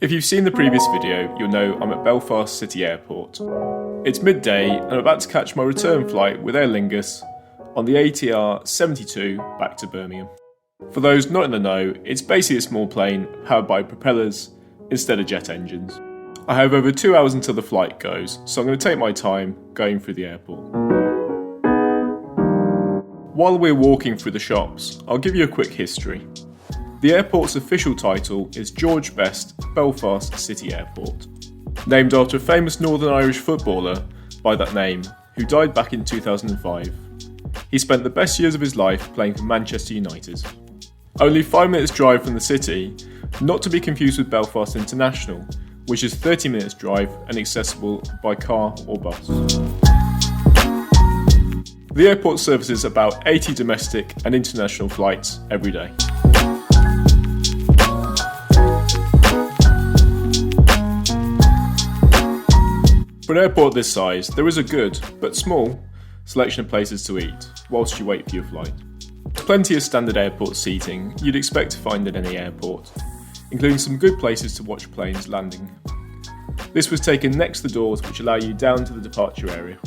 If you've seen the previous video, you'll know I'm at Belfast City Airport. It's midday and I'm about to catch my return flight with Aer Lingus on the ATR-72 back to Birmingham. For those not in the know, it's basically a small plane powered by propellers instead of jet engines. I have over 2 hours until the flight goes, so I'm going to take my time going through the airport. While we're walking through the shops, I'll give you a quick history. The airport's official title is George Best Belfast City Airport, named after a famous Northern Irish footballer by that name who died back in 2005. He spent the best years of his life playing for Manchester United. Only 5 minutes drive from the city, not to be confused with Belfast International, which is 30 minutes drive and accessible by car or bus. The airport services about 80 domestic and international flights every day. For an airport this size, there is a good, but small, selection of places to eat whilst you wait for your flight. There's plenty of standard airport seating you'd expect to find at any airport, including some good places to watch planes landing. This was taken next to the doors which allow you down to the departure area.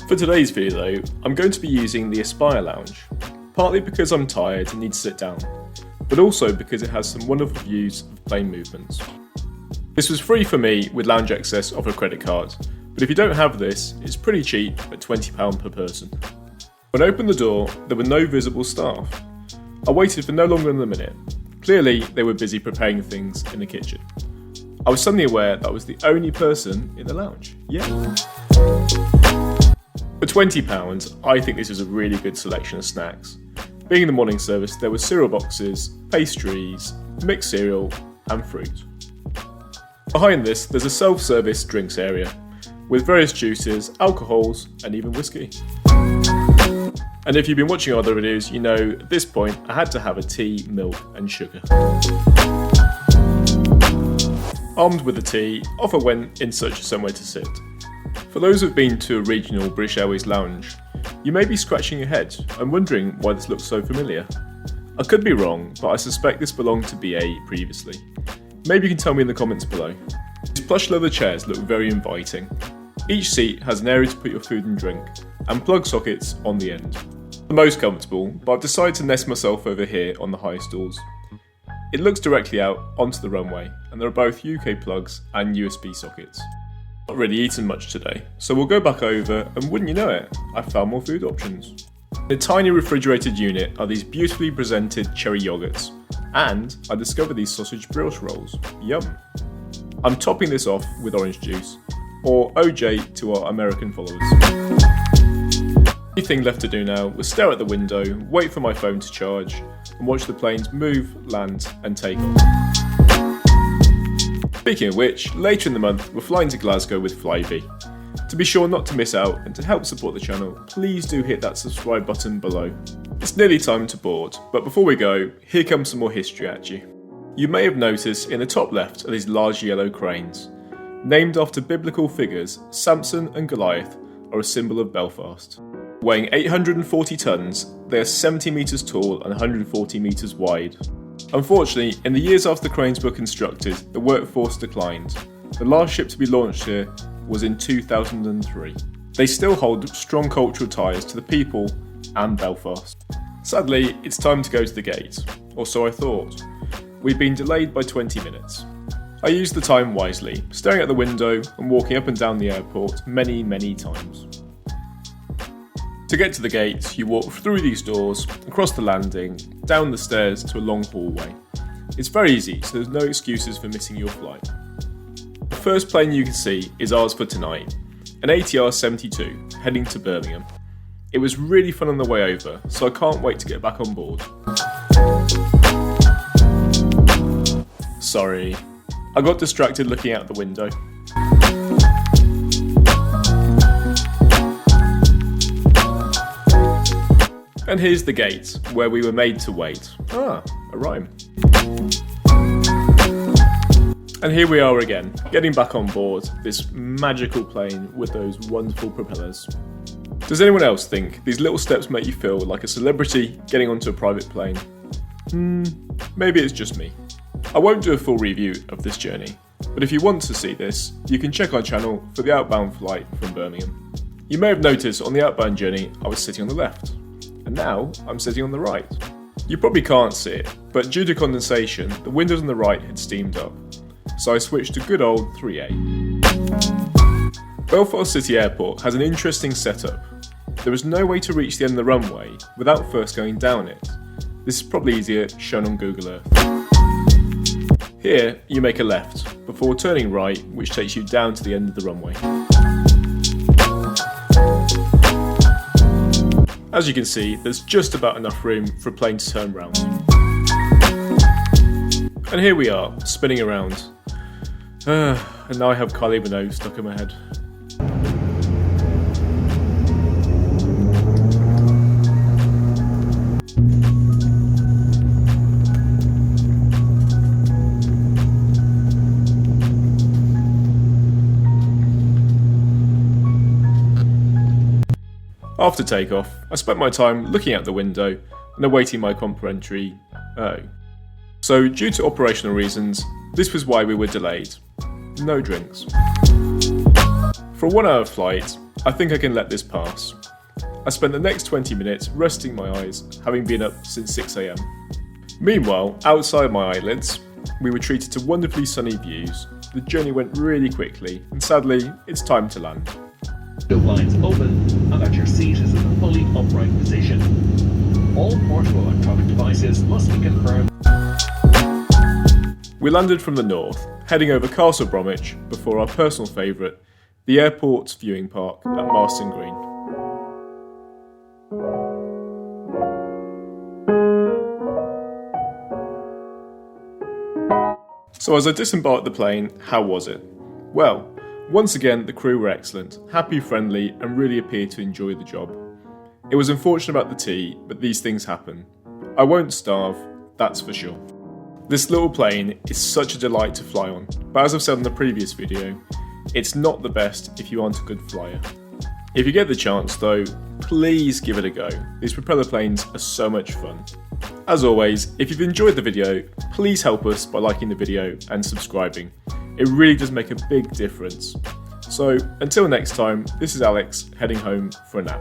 For today's video though, I'm going to be using the Aspire Lounge, partly because I'm tired and need to sit down, but also because it has some wonderful views of plane movements. This was free for me with lounge access off a credit card, but if you don't have this, it's pretty cheap at £20 per person. When I opened the door, there were no visible staff. I waited for no longer than a minute. Clearly, they were busy preparing things in the kitchen. I was suddenly aware that I was the only person in the lounge. Yeah. For £20, I think this is a really good selection of snacks. Being in the morning service, there were cereal boxes, pastries, mixed cereal, and fruit. Behind this, there's a self-service drinks area, with various juices, alcohols, and even whiskey. And if you've been watching other videos, you know at this point I had to have a tea, milk, and sugar. Armed with the tea, off I went in search of somewhere to sit. For those who've been to a regional British Airways lounge, you may be scratching your head and wondering why this looks so familiar. I could be wrong, but I suspect this belonged to BA previously. Maybe you can tell me in the comments below. These plush leather chairs look very inviting. Each seat has an area to put your food and drink, and plug sockets on the end. The most comfortable, but I've decided to nest myself over here on the high stools. It looks directly out onto the runway, and there are both UK plugs and USB sockets. Not really eaten much today, so we'll go back over and wouldn't you know it, I found more food options. In a tiny refrigerated unit are these beautifully presented cherry yogurts, and I discovered these sausage brioche rolls. Yum! I'm topping this off with orange juice, or OJ to our American followers. The only thing left to do now was stare at the window, wait for my phone to charge, and watch the planes move, land, and take off. Speaking of which, later in the month we're flying to Glasgow with Flybe. To be sure not to miss out and to help support the channel, please do hit that subscribe button below. It's nearly time to board, but before we go, here comes some more history at you. You may have noticed in the top left are these large yellow cranes. Named after biblical figures, Samson and Goliath are a symbol of Belfast. Weighing 840 tonnes, they are 70 metres tall and 140 metres wide. Unfortunately, in the years after the cranes were constructed, the workforce declined. The last ship to be launched here was in 2003. They still hold strong cultural ties to the people and Belfast. Sadly, it's time to go to the gate, or so I thought. We've been delayed by 20 minutes. I used the time wisely, staring at the window and walking up and down the airport many times. To get to the gate, you walk through these doors, across the landing, down the stairs to a long hallway. It's very easy, so there's no excuses for missing your flight. The first plane you can see is ours for tonight, an ATR-72 heading to Birmingham. It was really fun on the way over, so I can't wait to get back on board. Sorry, I got distracted looking out the window. And here's the gate, where we were made to wait. Ah, a rhyme. And here we are again, getting back on board this magical plane with those wonderful propellers. Does anyone else think these little steps make you feel like a celebrity getting onto a private plane? Maybe it's just me. I won't do a full review of this journey, but if you want to see this, you can check our channel for the outbound flight from Birmingham. You may have noticed on the outbound journey I was sitting on the left, and now I'm sitting on the right. You probably can't see it, but due to condensation, the windows on the right had steamed up, so I switched to good old 3A. Belfast City Airport has an interesting setup. There is no way to reach the end of the runway without first going down it. This is probably easier shown on Google Earth. Here, you make a left, before turning right, which takes you down to the end of the runway. As you can see, there's just about enough room for a plane to turn round. And here we are, spinning around. And now I have Kylie Minogue stuck in my head. After takeoff, I spent my time looking out the window and awaiting my complimentary So, due to operational reasons, this was why we were delayed. No drinks. For a 1 hour flight, I think I can let this pass. I spent the next 20 minutes resting my eyes, having been up since 6 AM. Meanwhile, outside my eyelids, we were treated to wonderfully sunny views. The journey went really quickly, and sadly, it's time to land. The blinds open and that your seat is in a fully upright position. All portable electronic devices must be confirmed. We landed from the north, heading over Castle Bromwich before our personal favourite, the airport's viewing park at Marston Green. So as I disembarked the plane, how was it? Well, once again, the crew were excellent, happy, friendly, and really appeared to enjoy the job. It was unfortunate about the tea, but these things happen. I won't starve, that's for sure. This little plane is such a delight to fly on, but as I've said in the previous video, it's not the best if you aren't a good flyer. If you get the chance though, please give it a go. These propeller planes are so much fun. As always, if you've enjoyed the video, please help us by liking the video and subscribing. It really does make a big difference. So, until next time, this is Alex heading home for a nap.